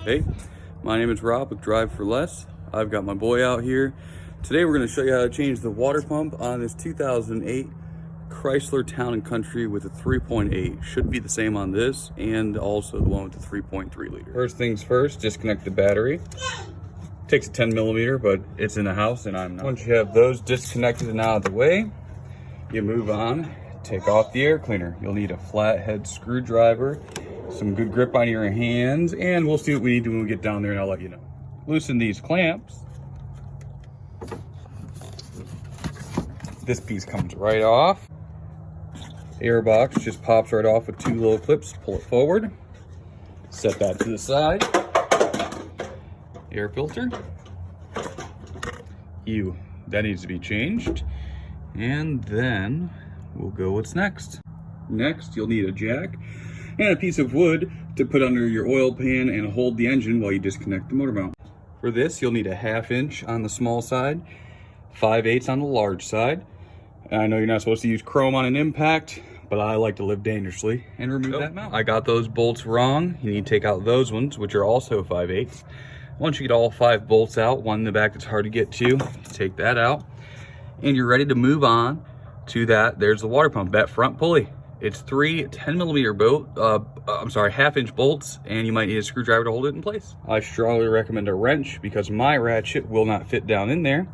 Hey, my name is Rob with Drive for Less. I've got my boy out here. Today we're going to show you how to change the water pump on this 2008 Chrysler Town and Country with a 3.8. Should be the same on this and also the one with the 3.3 liter. First things first, disconnect the battery. Takes a 10 millimeter, but it's in the house and I'm not. Once you have those disconnected and out of the way, you move on. Take off the air cleaner. You'll need a flathead screwdriver, some good grip on your hands, and we'll see what we need to when we get down there and I'll let you know. Loosen these clamps. This piece comes right off. Air box just pops right off with two little clips. Pull it forward. Set that to the side. Air filter. That needs to be changed. And then we'll go what's next. Next, you'll need a jack and a piece of wood to put under your oil pan and hold the engine while you disconnect the motor mount. For this, you'll need a 1/2 inch on the small side, 5/8 on the large side. And I know you're not supposed to use chrome on an impact, but I like to live dangerously and remove that mount. I got those bolts wrong. You need to take out those ones, which are also 5/8. Once you get all 5 bolts out, one in the back that's hard to get to, take that out. And you're ready to move on to that. There's the water pump, that front pulley. It's 3 10 millimeter 1/2 inch bolts, and you might need a screwdriver to hold it in place. I strongly recommend a wrench because my ratchet will not fit down in there,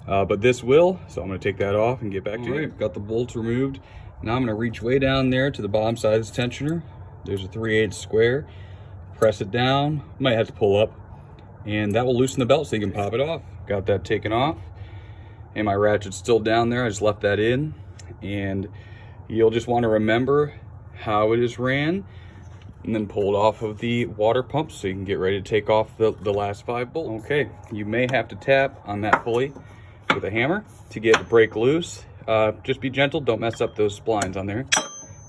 but this will. So I'm gonna take that off and get back to it. Got the bolts removed. Now I'm gonna reach way down there to the bottom side of this tensioner. There's a 3/8 square. Press it down. Might have to pull up, and that will loosen the belt so you can pop it off. Got that taken off. And my ratchet's still down there. I just left that in. And you'll just want to remember how it is ran and then pull it off of the water pump so you can get ready to take off the last 5 bolts. Okay, you may have to tap on that pulley with a hammer to get the brake loose. Just be gentle, don't mess up those splines on there.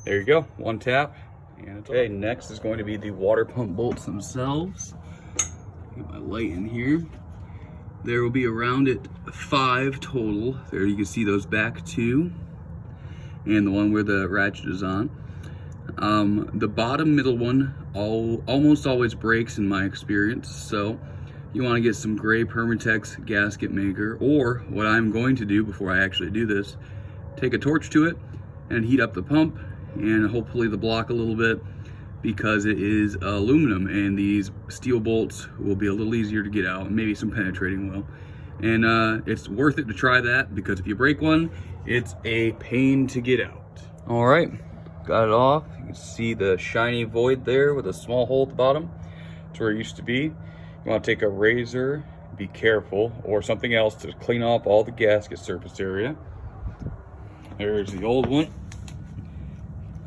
There you go, 1 tap. And it's okay. Next is going to be the water pump bolts themselves. Get my light in here. There will be around 5 total. There you can see those back 2 and the one where the ratchet is on. The bottom middle one almost always breaks in my experience, so you want to get some gray Permatex gasket maker, or what I'm going to do before I actually do this, take a torch to it and heat up the pump and hopefully the block a little bit, because it is aluminum and these steel bolts will be a little easier to get out, and maybe some penetrating will. And it's worth it to try that, because if you break one, it's a pain to get out. All right, got it off. You can see the shiny void there with a small hole at the bottom. That's where it used to be. You want to take a razor, be careful, or something else to clean off all the gasket surface area. There's the old one.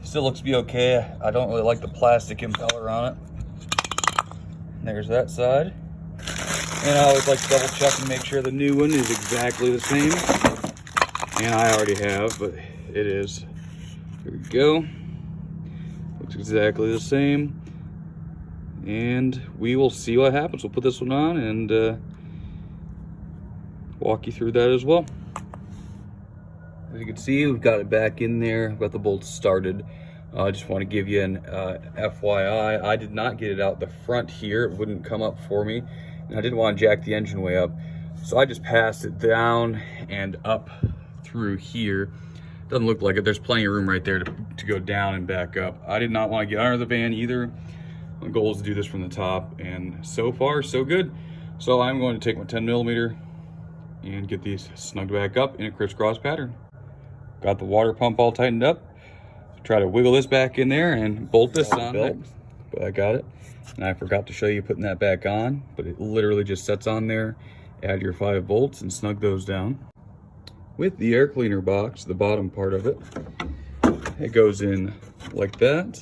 Still looks to be okay. I don't really like the plastic impeller on it. There's that side. And I always like to double check and make sure the new one is exactly the same. And I already have, but it is. Here we go. Looks exactly the same. And we will see what happens. We'll put this one on and walk you through that as well. As you can see, we've got it back in there. I've got the bolts started. I just want to give you an FYI. I did not get it out the front here. It wouldn't come up for me. And I didn't want to jack the engine way up. So I just passed it down and up through here. Doesn't look like it. There's plenty of room right there to go down and back up. I did not want to get under the van either. My goal is to do this from the top. And so far, so good. So I'm going to take my 10 millimeter and get these snugged back up in a crisscross pattern. Got the water pump all tightened up. Try to wiggle this back in there and bolt this on there. But I got it. And I forgot to show you putting that back on, but it literally just sets on there. Add your 5 bolts and snug those down. With the air cleaner box, the bottom part of it, it goes in like that.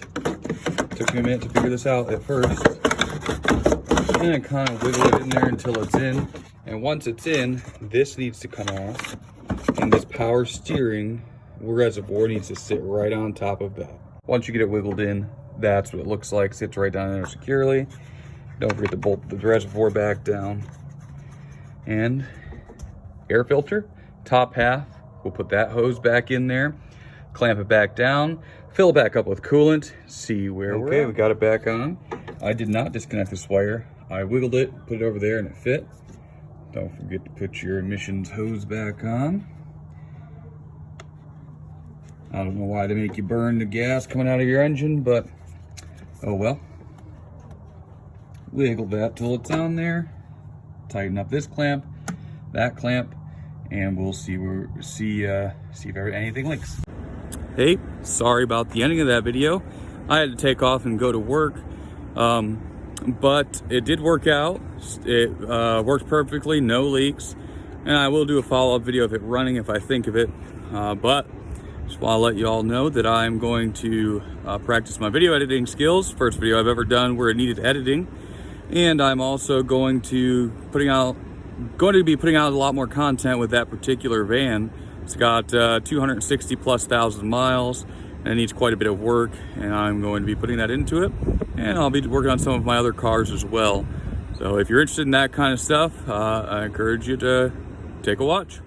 Took me a minute to figure this out at first. And I kind of wiggle it in there until it's in. And once it's in, this needs to come off. And this power steering reservoir needs to sit right on top of that. Once you get it wiggled in, that's what it looks like. Sits right down there securely. Don't forget to bolt the reservoir back down. And air filter, top half, we'll put that hose back in there, clamp it back down, fill it back up with coolant, see where we're at. We got it back on. I did not disconnect this wire. I wiggled it, put it over there, and it fit. Don't forget to put your emissions hose back on. I don't know why they make you burn the gas coming out of your engine, but oh well. Wiggle that till it's on there. Tighten up this clamp, that clamp, and we'll see if anything leaks. Hey, sorry about the ending of that video. I had to take off and go to work, but it did work out. It worked perfectly, no leaks, and I will do a follow-up video of it running if I think of it. But just want to let you all know that I'm going to practice my video editing skills. First video I've ever done where it needed editing, and I'm also going to be putting out a lot more content with that particular van. It's got 260 plus thousand miles, and it needs quite a bit of work, and I'm going to be putting that into it, and I'll be working on some of my other cars as well. So if you're interested in that kind of stuff, I encourage you to take a watch.